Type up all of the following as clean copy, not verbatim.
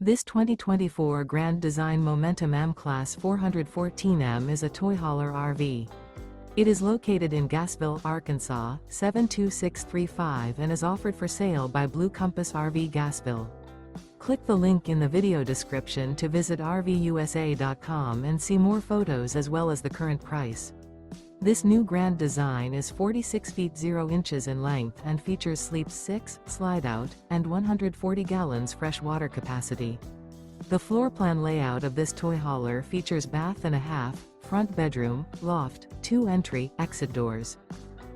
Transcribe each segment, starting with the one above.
This 2024 Grand Design Momentum M-Class 414M is a toy hauler RV. It is located in Gassville, Arkansas, 72635 and is offered for sale by Blue Compass RV Gassville. Click the link in the video description to visit RVUSA.com and see more photos as well as the current price. This new grand design is 46 feet 0 inches in length and features sleeps 6, slide-out, and 140 gallons fresh water capacity. The floor plan layout of this toy hauler features bath and a half, front bedroom, loft, 2 entry, exit doors.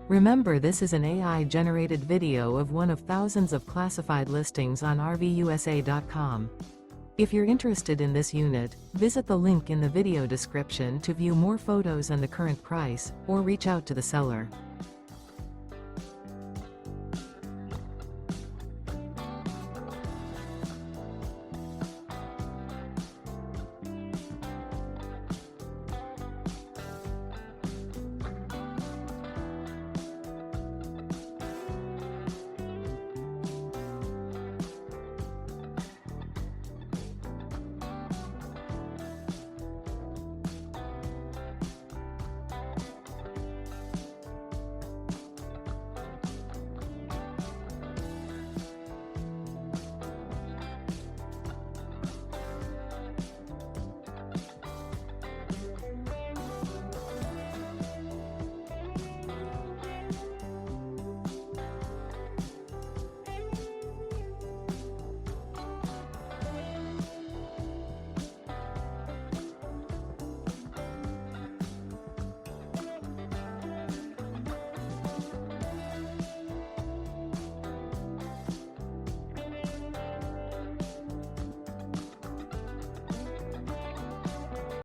Remember, this is an AI-generated video of one of thousands of classified listings on RVUSA.com. If you're interested in this unit, visit the link in the video description to view more photos and the current price, or reach out to the seller.